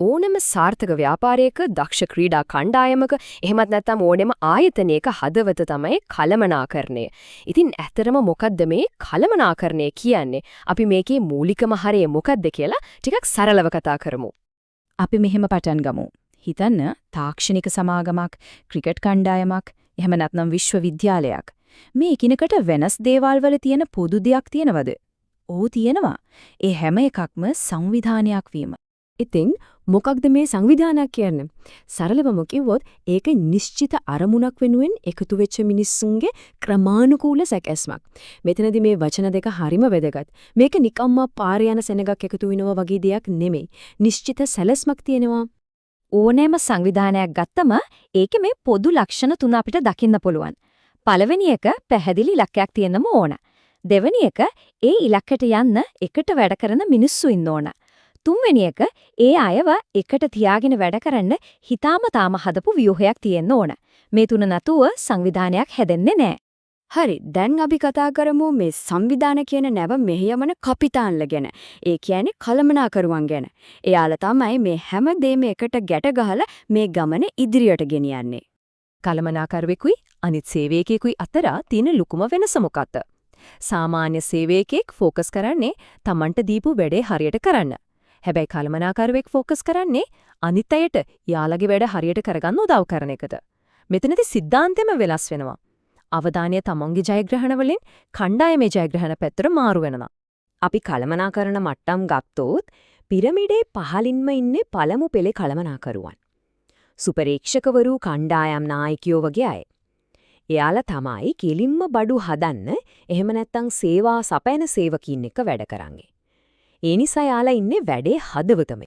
ඕනෙම සාර්ථක ව්‍යාපාරයක දක්ෂ ක්‍රීඩා කණ්ඩායමක එහෙමත් නැත්නම් ඕනෙම ආයතනයක හදවත තමයි කළමනාකරණය. ඉතින් ඇත්තරම මොකද්ද මේ කළමනාකරණය කියන්නේ? අපි මේකේ මූලිකම හරය මොකද්ද කියලා ටිකක් සරලව කතා කරමු. අපි මෙහෙම පටන් ගමු. හිතන්න තාක්ෂණික සමාගමක්, ක්‍රිකට් කණ්ඩායමක්, එහෙම නැත්නම් විශ්වවිද්‍යාලයක්. මේ එකිනෙකට වෙනස් දේවල් වල තියෙන පොදු දෙයක් තියෙනවද? ඕ තියෙනවා. ඒ හැම එකක්ම සංවිධානයක් වීම. ඉතින් මොකක්ද මේ සංවිධානයක් කියන්නේ? සරලවම කිව්වොත් ඒක නිශ්චිත අරමුණක් වෙනුවෙන් එකතු වෙච්ච මිනිස්සුන්ගේ ක්‍රමානුකූල සැකැස්මක්. මෙතනදී මේ වචන දෙක හරිම වැදගත්. මේක නිකම්ම පාරේ යන සෙනගක් එකතු වෙනවා වගේ දෙයක් නෙමෙයි. නිශ්චිත සැලැස්මක් තියෙනවා. ඕනෑම සංවිධානයක් ගත්තම ඒකේ මේ පොදු ලක්ෂණ තුන අපිට දකින්න පුළුවන්. පළවෙනි එක පැහැදිලි ඉලක්කයක් තියෙනම ඕන. දෙවෙනි එක ඒ ඉලක්කයට යන්න එකට වැඩ කරන මිනිස්සු ඉන්න ඕන. තුන්වෙනි එක ඒ අයව එකට තියාගෙන වැඩ කරන්න හිතාමතාම හදපු ව්‍යුහයක් තියෙන්න ඕන. මේ තුන නැතුව සංවිධානයක් හැදෙන්නේ නැහැ. හරි, දැන් අපි කතා කරමු මේ සංවිධාන කියන නැව මෙහෙයවන කපිතාන්ලා ගැන. ඒ කියන්නේ කළමනාකරුවන් ගැන. එයාලා තමයි මේ හැම දෙයක්ම එකට ගැට ගහලා මේ ගමන ඉදිරියට ගෙනියන්නේ. කළමනාකරුවෙකුයි අනිත් සේවකයෙකුයි අතර තියෙන ලොකුම වෙනස මොකක්ද? සාමාන්‍ය සේවකයෙක් ફોකස් කරන්නේ Tamanට දීපු වැඩේ හරියට කරන්න. හැබැයි කළමනාකරුවෙක් ફોකස් කරන්නේ අනිත් අයට යාළගේ වැඩ හරියට කරගන්න උදව් කරන එකද. මෙතනදී සිද්ධාන්තෙම වෙනස් වෙනවා. අවධානය තමන්ගේ ජයග්‍රහණ වලින් කණ්ඩායමේ ජයග්‍රහණ පැත්තට මාරු වෙනවා. අපි කළමනාකරන මට්ටම් ගත්තොත් පිරමීඩේ පහළින්ම ඉන්නේ පළමු පෙළේ කළමනාකරුවන්. සුපරීක්ෂකවරු කණ්ඩායම් නායකයෝ වගේ අය. එයාලා තමයි කෙලින්ම බඩු හදන්න එහෙම නැත්නම් සේවා සපයන සේවකීන් එක්ක වැඩ කරන්නේ. ඒ නිසා යාලා ඉන්නේ වැඩේ හදවතම.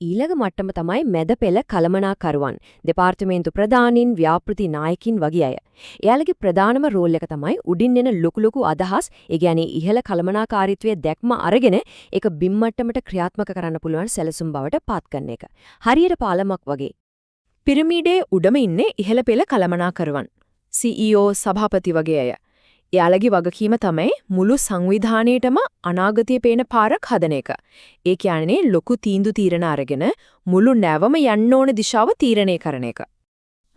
ඊළඟ මට්ටම තමයි මැද පෙළ කළමනාකරුවන්, දෙපාර්තමේන්තු ප්‍රධානීන්, ව්‍යාපෘති නායකින් වගේ අය. එයාලගේ ප්‍රධානම රෝල් එක තමයි උඩින් එන ලොකු අදහස්, ඒ කියන්නේ ඉහළ කළමනාකාරීත්වයේ දැක්ම අරගෙන ඒක බිම් මට්ටමට ක්‍රියාත්මක කරන්න පුළුවන් සැලසුම් බවට පත් කරන එක. හරියට පාලමක් වගේ. පිරමීඩේ උඩම ඉන්නේ ඉහළ පෙළ කළමනාකරුවන්. CEO, සභාපති වගේ අය. එයාලගේ වගකීම තමයි මුළු සංවිධානයේටම අනාගතයේ පේන පාරක් හදන එක. ඒ කියන්නේ ලොකු තීරණ අරගෙන මුළු නැවම යන්න ඕන දිශාව තීරණය කරන එක.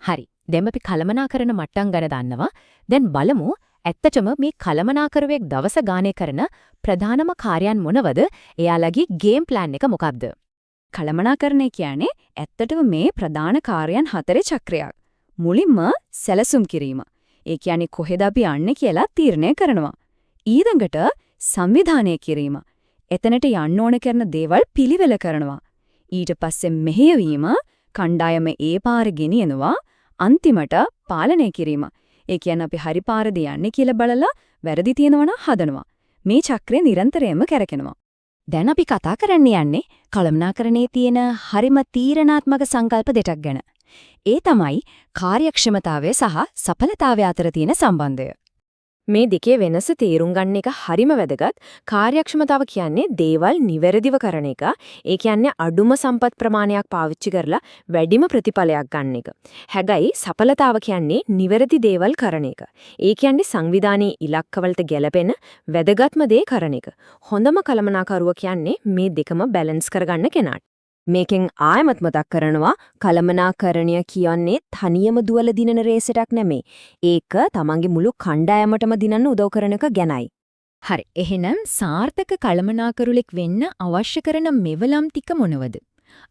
හරි. දැන් අපි කළමනාකරන මට්ටම් ගැන දන්නවා. දැන් බලමු ඇත්තටම මේ කළමනාකරුවෙක් දවස ගානේ කරන ප්‍රධානම කාර්යයන් මොනවද? එයාලගේ ගේම් ප්ලෑන් එක මොකක්ද? කළමනාකරණය කියන්නේ ඇත්තටම මේ ප්‍රධාන කාර්යයන් 4 චක්‍රයක්. මුලින්ම සැලසුම් කිරීම. ඒ කියන්නේ කොහෙද අපි යන්නේ කියලා තීරණය කරනවා. ඊළඟට සංවිධානය කිරීම. එතනට යන්න ඕන කරන දේවල් පිළිවෙල කරනවා. ඊට පස්සේ මෙහෙයවීම, කණ්ඩායම ඒ පාර ගෙනියනවා. අන්තිමට පාලනය කිරීම. ඒ කියන්නේ අපි හරි පාරද යන්නේ කියලා බලලා වැරදි තියෙනවා නම් හදනවා. මේ චක්‍රය නිරන්තරයෙන්ම කරකිනවා. දැන් අපි කතා කරන්න යන්නේ කළමනාකරණයේ තියෙන හරිම තීරණාත්මක සංකල්ප දෙකක් ගැන. ඒ තමයි කාර්යක්ෂමතාවය සහ සඵලතාවය අතර තියෙන සම්බන්ධය. මේ දෙකේ වෙනස තේරුම් ගන්න එක හරිම වැදගත්. කාර්යක්ෂමතාව කියන්නේ දේවල් නිවැරදිව කරන එක. ඒ කියන්නේ අඩුම සම්පත් ප්‍රමාණයක් පාවිච්චි කරලා වැඩිම ප්‍රතිඵලයක් ගන්න එක. හැබැයි සඵලතාව කියන්නේ නිවැරදි දේවල් කරන එක. ඒ කියන්නේ සංවිධානයේ ඉලක්කවලට ගැලපෙන වැදගත්ම දේ කරන එක. හොඳම කළමනාකරුවා කියන්නේ මේ දෙකම බැලන්ස් කරගන්න කෙනාට. මේකෙන් ආයමත් මතක් කරනවා කළමනාකරණය කියන්නේ තනියම දුවල දිනන රේස් එකක් නෙමෙයි. ඒක තමන්ගේ මුළු කණ්ඩායමටම දිනන්න උදව් කරන එක ගැනයි. හරි. එහෙනම් සාර්ථක කළමනාකරුවෙක් වෙන්න අවශ්‍ය කරන මෙවලම් ටික මොනවද?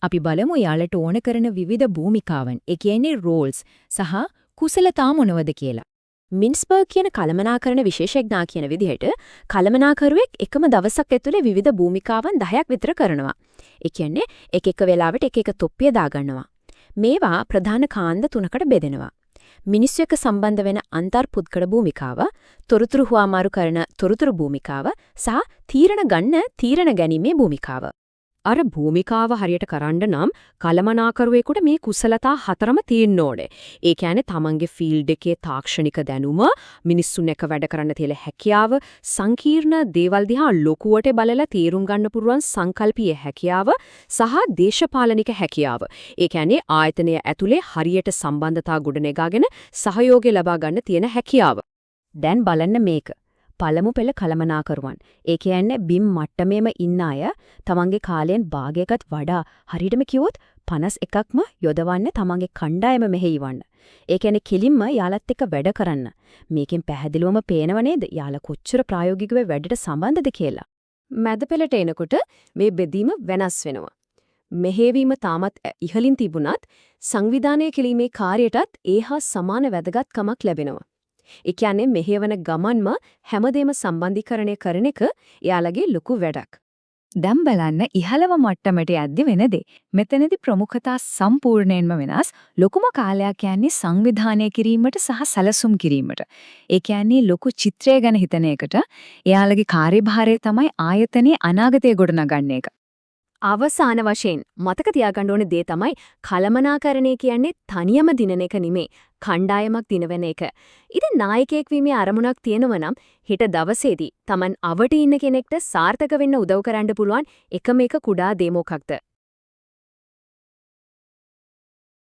අපි බලමු යාලට ඕන කරන විවිධ භූමිකාවන්, ඒ කියන්නේ රෝල්ස් සහ කුසලතා මොනවද කියලා. මින්ස්බර්ග් කියන කළමනාකරණ විශේෂඥයා කියන විදිහට කළමනාකරුවෙක් එකම දවසක් ඇතුලේ විවිධ භූමිකාවන් 10ක් විතර කරනවා. ඒ කියන්නේ එක වෙලාවට එක තොප්පිය දාගන්නවා. මේවා ප්‍රධාන කාණ්ඩ 3කට බෙදෙනවා. මිනිස්සු එක්ක සම්බන්ධ වෙන අන්තර්පුද්ගල භූමිකාව, තොරතුරු හුවාමාරු කරන තොරතුරු භූමිකාව සහ තීරණ ගැනීමේ භූමිකාව. අර භූමිකාව හරියට කරන්න නම් කළමනාකරුවෙකුට මේ කුසලතා 4ම තියෙන්න ඕනේ. ඒ කියන්නේ තමන්ගේ ෆීල්ඩ් එකේ තාක්ෂණික දැනුම, මිනිස්සුන් එක්ක වැඩ කරන්න තියෙන හැකියාව, සංකීර්ණ දේවල් දිහා ලොකුවට බලලා තේරුම් ගන්න පුරුවන් සංකල්පීය හැකියාව සහ දේශපාලනික හැකියාව. ඒ කියන්නේ ආයතනය ඇතුලේ හරියට සම්බන්ධතා ගොඩනගාගෙන සහයෝගය ලබා ගන්න තියෙන හැකියාව. දැන් බලන්න මේක. පළමු පෙළ කළමනාකරුවන්. ඒ කියන්නේ බිම් මට්ටමේම ඉන්න අය තමන්ගේ කාලයෙන් භාගයකට වඩා හරියටම කිව්වොත් 51ක්ම යොදවන්නේ තමන්ගේ කණ්ඩායම මෙහෙයවන්න. ඒ කියන්නේ කෙලින්ම යාලත් එක්ක වැඩ කරන්න. මේකෙන් පැහැදිලිවම පේනව නේද යාලා කොච්චර ප්‍රායෝගිකව වැඩට සම්බන්ධද කියලා. මැද පෙළට එනකොට මේ බෙදීම වෙනස් වෙනවා. මෙහෙවීම තාමත් ඉහළින් තිබුණත් සංවිධානය කිරීමේ කාර්යයටත් ඒහා සමාන වැදගත්කමක් ලැබෙනවා. ඒ කියන්නේ මෙහෙවන ගමන්ම හැමදේම සම්බන්ධීකරණය කරන එක එයාලගේ ලොකු වැඩක්. දැන් බලන්න ඉහළම මට්ටමට යද්දි වෙනදේ. මෙතනදී ප්‍රමුඛතා සම්පූර්ණයෙන්ම වෙනස්. ලොකුම කාලයක් යන්නේ සංවිධානය කිරීමට සහ සැලසුම් කිරීමට. ඒ කියන්නේ ලොකු චිත්‍රය ගැන හිතන එකට එයාලගේ කාර්යභාරය තමයි ආයතනයේ අනාගතය ගොඩනගන්න එක. අවසාන වශයෙන් මතක තියාගන්න ඕන දේ තමයි කළමනාකරණය කියන්නේ තනියම දිනන එක නෙමේ කණ්ඩායමක් දිනවන එක. ඉතින් නායකයෙක් වීමේ අරමුණක් තියෙනව නම් හෙට දවසේදී Taman අවට ඉන්න කෙනෙක්ට සාර්ථක වෙන්න උදව් කරන්න පුළුවන් එකම එක කුඩා දේ මොකක්ද?